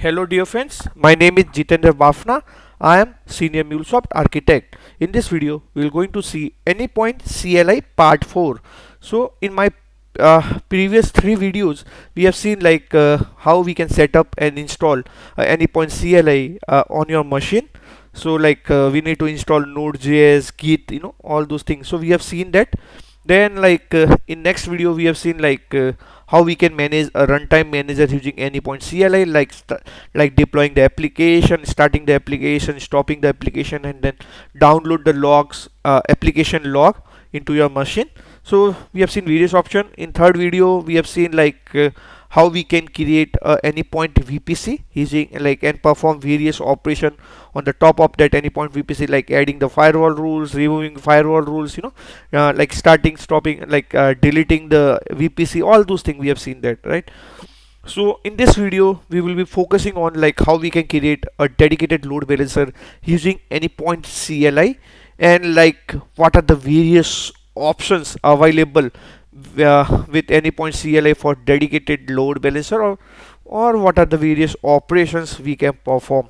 Hello dear friends, my name is Jitendra Bafna. I am Senior MuleSoft Architect. In this video, we are going to see Anypoint CLI Part 4. So in my previous three videos, we have seen how we can set up and install Anypoint CLI on your machine. So we need to install Node.js, Git, all those things. So we have seen that. Then in next video we have seen how we can manage a runtime manager using Anypoint CLI, like deploying the application, starting the application, stopping the application, and then download the logs, application log into your machine. So we have seen various options. In third video we have seen how we can create Anypoint VPC using and perform various operation on the top of that Anypoint VPC, like adding the firewall rules, removing firewall rules, like starting, stopping, deleting the VPC, all those things we have seen that, right? So in this video we will be focusing on how we can create a dedicated load balancer using Anypoint CLI, and what are the various options available with Anypoint CLI for dedicated load balancer, or what are the various operations we can perform.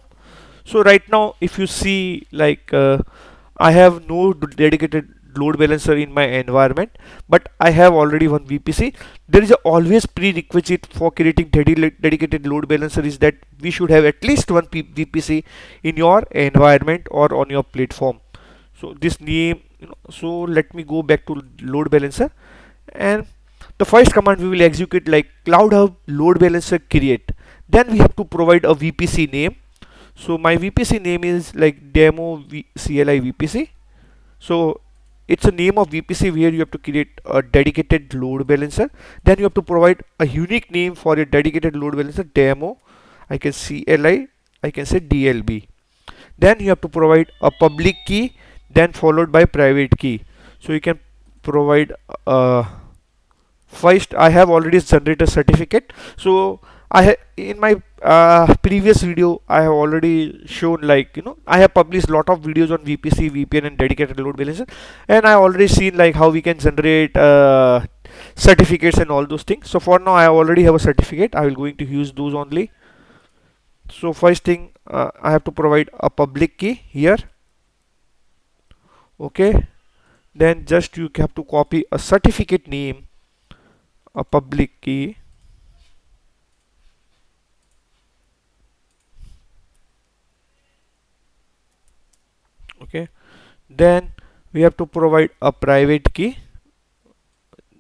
So right now if you see I have no dedicated load balancer in my environment, but I have already one VPC. There is a always prerequisite for creating dedicated load balancer is that we should have at least one VPC in your environment or on your platform. So this name, so let me go back to load balancer, and the first command we will execute like cloud hub load balancer create. Then we have to provide a VPC name. So my VPC name is like demo CLI VPC. So it's a name of VPC where you have to create a dedicated load balancer. Then you have to provide a unique name for a dedicated load balancer, demo, I can CLI, I can say DLB. Then you have to provide a public key, then followed by private key. So you can provide first I have already generated certificate. So in my previous video I have already shown I have published lot of videos on VPC, VPN and dedicated load balancer, and I already seen how we can generate certificates and all those things. So for now I already have a certificate. I will going to use those only. So first thing, I have to provide a public key here. Okay, then just you have to copy a certificate name, a public key, okay. Then we have to provide a private key.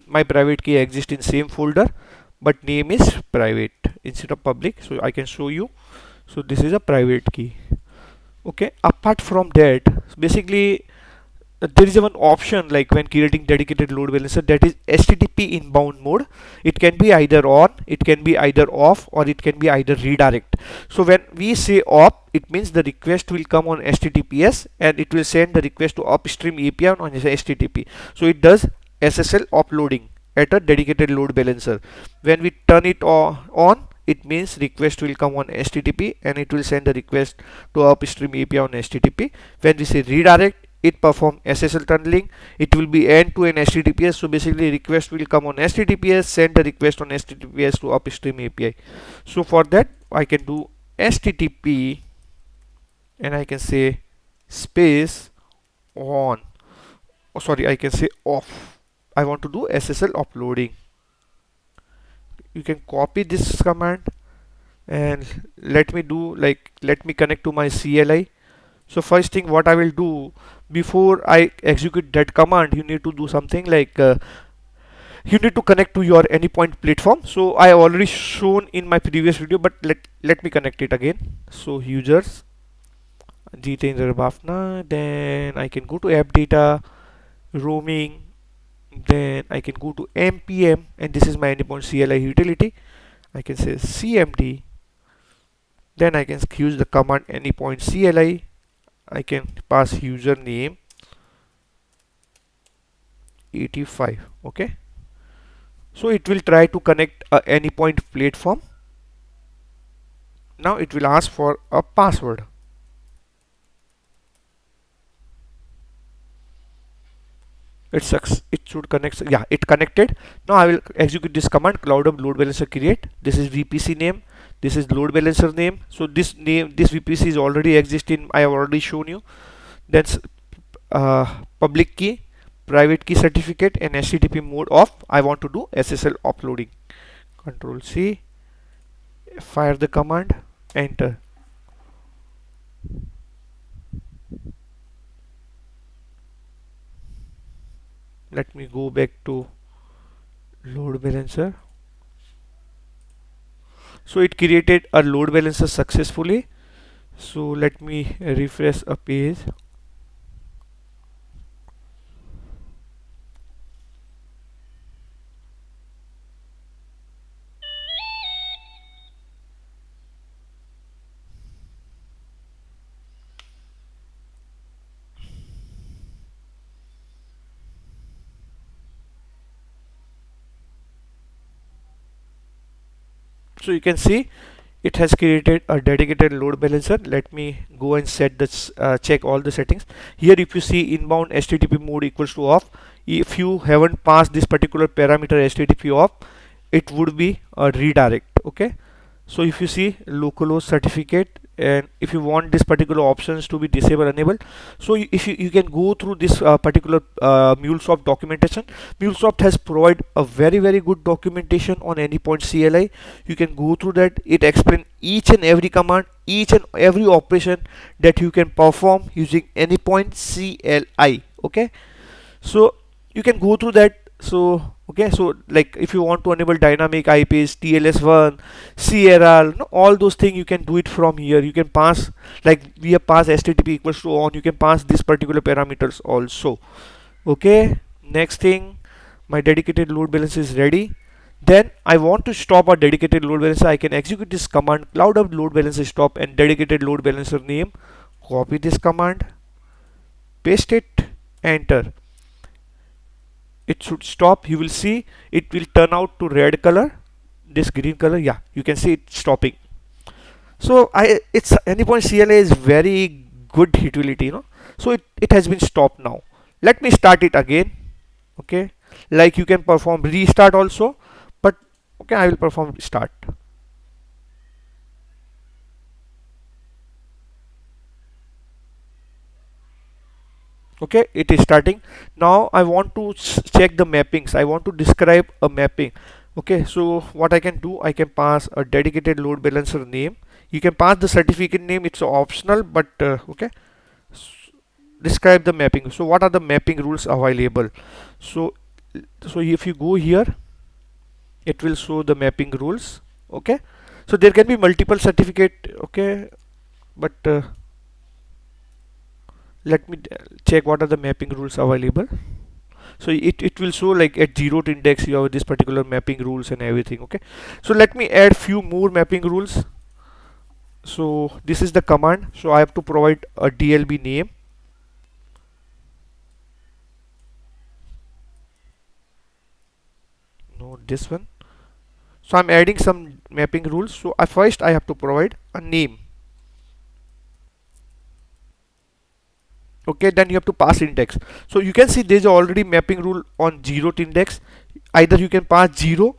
My private key exists in same folder, but name is private instead of public, so I can show you. So this is a private key. Okay, apart from that, basically there is one option like when creating dedicated load balancer, that is HTTP inbound mode. It can be either on, it can be either off, or it can be either redirect. So when we say off, it means the request will come on HTTPS and it will send the request to upstream API on HTTP. So it does SSL uploading at a dedicated load balancer. When we turn it on, it means request will come on HTTP and it will send the request to upstream API on HTTP. When we say redirect, it perform SSL tunneling. It will be end-to-end HTTPS. So basically request will come on HTTPS, send the request on HTTPS to upstream API. So for that I can do HTTP and I can say space on, oh sorry, I can say off. I want to do SSL uploading. You can copy this command and let me connect to my CLI. So first thing what I will do, before I execute that command, you need to do something you need to connect to your Anypoint platform. So I already shown in my previous video, but let me connect it again. So users Jitendra Bafna, then I can go to app data, roaming, then I can go to npm, and this is my Anypoint CLI utility. I can say cmd, then I can use the command Anypoint CLI. I can pass username 85. Okay, so it will try to connect a Anypoint platform. Now it will ask for a password. It should connect. Yeah, it connected. Now I will execute this command, cloud hub load balancer create. This is VPC name, This is load balancer name. So this name, this VPC is already existing. I have already shown you. That's public key, private key certificate, and HTTP mode off. I want to do SSL uploading. Control C, fire the command, enter. Let me go back to load balancer. So it created a load balancer successfully. So let me refresh a page. So you can see it has created a dedicated load balancer. Let me go and set this, check all the settings. Here if you see inbound HTTP mode equals to off, if you haven't passed this particular parameter HTTP off, it would be a redirect. Okay, so if you see localhost certificate, and if you want this particular options to be disabled enable, so if you can go through this particular MuleSoft documentation. MuleSoft has provided a very good documentation on Anypoint CLI. You can go through that. It explains each and every command, each and every operation that you can perform using Anypoint CLI. Okay, so you can go through that. So okay, so like if you want to enable dynamic IPs, TLS1, CRL, no, all those things you can do it from here. You can pass, like we have passed HTTP equals to on, you can pass this particular parameters also. Okay, next thing, my dedicated load balancer is ready. Then I want to stop a dedicated load balancer. I can execute this command, cloud up load balancer stop, and dedicated load balancer name. Copy this command, paste it, enter. It should stop. You will see it will turn out to red color, this green color. Yeah, you can see it stopping. So it's Anypoint CLI is very good utility, so it has been stopped now. Let me start it again. Okay, like you can perform restart also, but okay, I will perform start. Okay, it is starting. Now I want to check the mappings. I want to describe a mapping. Okay, so what I can do, I can pass a dedicated load balancer name. You can pass the certificate name, it's optional, but okay, describe the mapping. So what are the mapping rules available? So if you go here, it will show the mapping rules. Okay, so there can be multiple certificate. Okay, but let me check what are the mapping rules available. So it will show like at 0th index you have this particular mapping rules and everything. Okay, so let me add few more mapping rules. So this is the command. So I have to provide a DLB name. No, this one. So I'm adding some mapping rules. So first I have to provide a name. Okay, then you have to pass index. So you can see there's already mapping rule on 0th index. Either you can pass 0,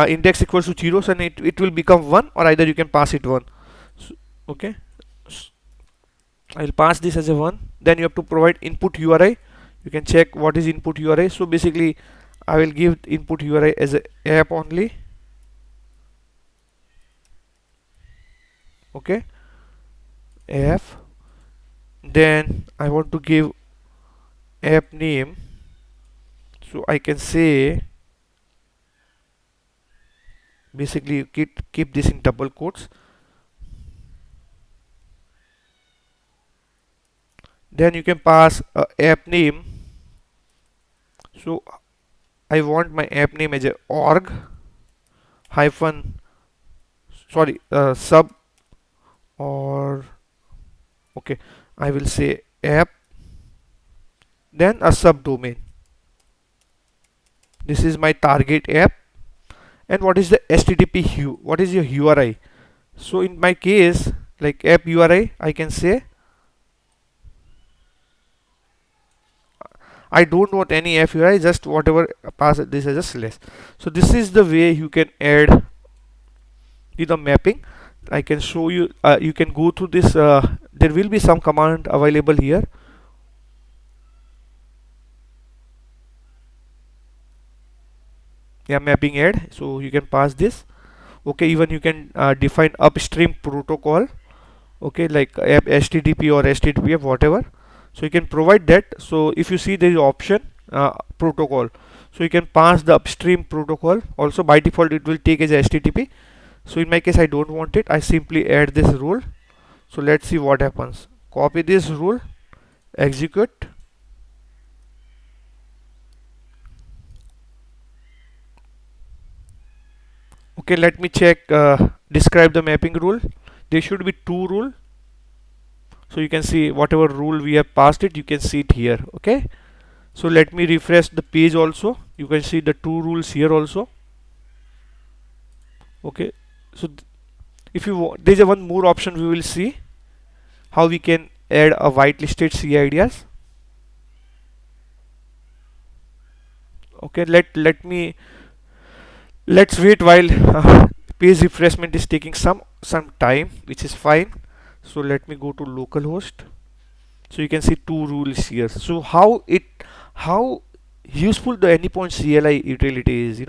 index equals to 0, and it will become 1, or either you can pass it 1. So, okay, I'll pass this as a 1. Then you have to provide input URI. You can check what is input URI. So basically I will give input URI as a app only. Okay, app. Then I want to give app name, so I can say basically keep this in double quotes. Then you can pass a app name. So I want my app name as a org hyphen sub, or okay, I will say app, then a subdomain. This is my target app. And what is the HTTP what is your URI? So in my case, like app URI, I can say I don't want any app URI, just whatever, pass this as a slash. So this is the way you can add the mapping. I can show you. You can go through this. There will be some command available here. Yeah, mapping add. So you can pass this. Okay, even you can define upstream protocol. Okay, like HTTP or HTTPF, whatever. So you can provide that. So if you see there is option protocol, so you can pass the upstream protocol. Also by default it will take as HTTP. So in my case I don't want it. I simply add this rule. So let's see what happens. Copy this rule, execute. Okay, let me check. Describe the mapping rule. There should be two rule. So you can see whatever rule we have passed it, you can see it here. Okay, so let me refresh the page also. You can see the two rules here also. Okay, so if you want, there's a one more option. We will see how we can add a whitelisted CIDs. Okay, let's wait while page refreshment is taking some time, which is fine. So let me go to localhost. So you can see two rules here. So how useful the Anypoint CLI utility is,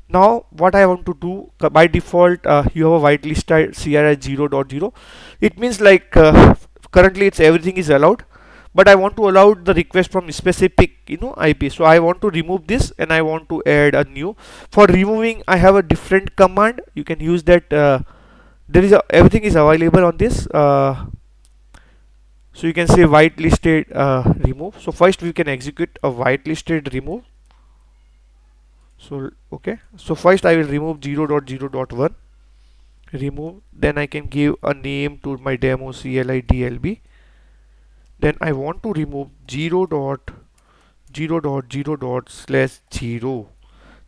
Now what I want to do, by default you have a whitelisted CRI 0.0. It means like currently it's everything is allowed, but I want to allow the request from specific IP. So I want to remove this and I want to add a new. For removing I have a different command. You can use that. There is everything is available on this. So you can say whitelisted remove. So first we can execute a whitelisted remove. So okay, so first I will remove 0.0.1 remove. Then I can give a name to my demo CLI DLB. Then I want to remove 0.0.0./0.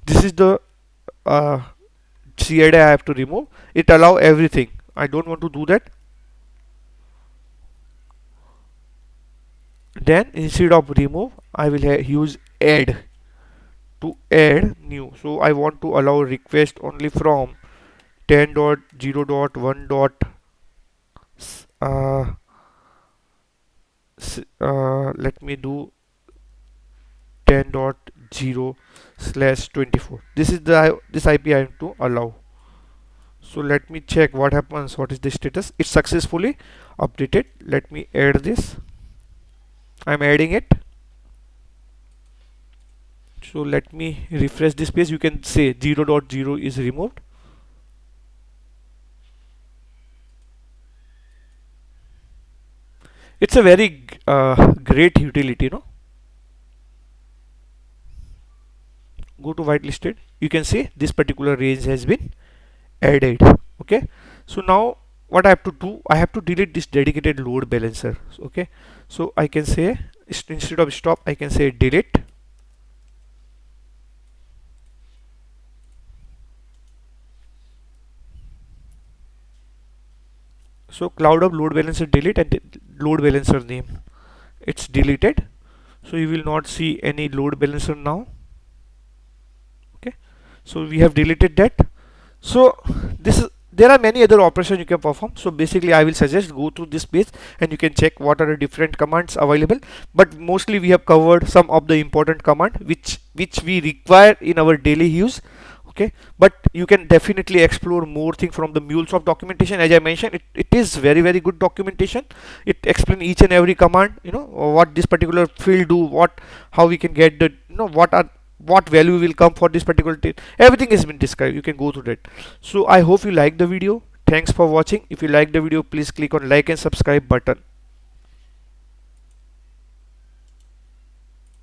This is the CID I have to remove. It allow everything. I don't want to do that. Then instead of remove I will use add to add new. So I want to allow request only from 10.0.1. Let me do 10.0/24. This is the this IP I have to allow. So let me check what happens. What is the status? It's successfully updated. Let me add this. I'm adding it. So let me refresh this page. You can say 0.0 is removed. It's a very great utility, Go to whitelisted. You can see this particular range has been added. Okay, so now what I have to do, I have to delete this dedicated load balancer. Okay, so I can say instead of stop I can say delete. So cloud of load balancer delete and load balancer name, it's deleted. So you will not see any load balancer now. Okay, so we have deleted that. So there are many other operations you can perform. So basically I will suggest go through this page and you can check what are the different commands available, but mostly we have covered some of the important command which we require in our daily use. Okay, but you can definitely explore more things from the MuleSoft documentation. As I mentioned, it is very good documentation. It explains each and every command, what this particular field do, how we can get the what value will come for this particular everything has been described. You can go through that. So I hope you like the video. Thanks for watching. If you like the video, please click on like and subscribe button.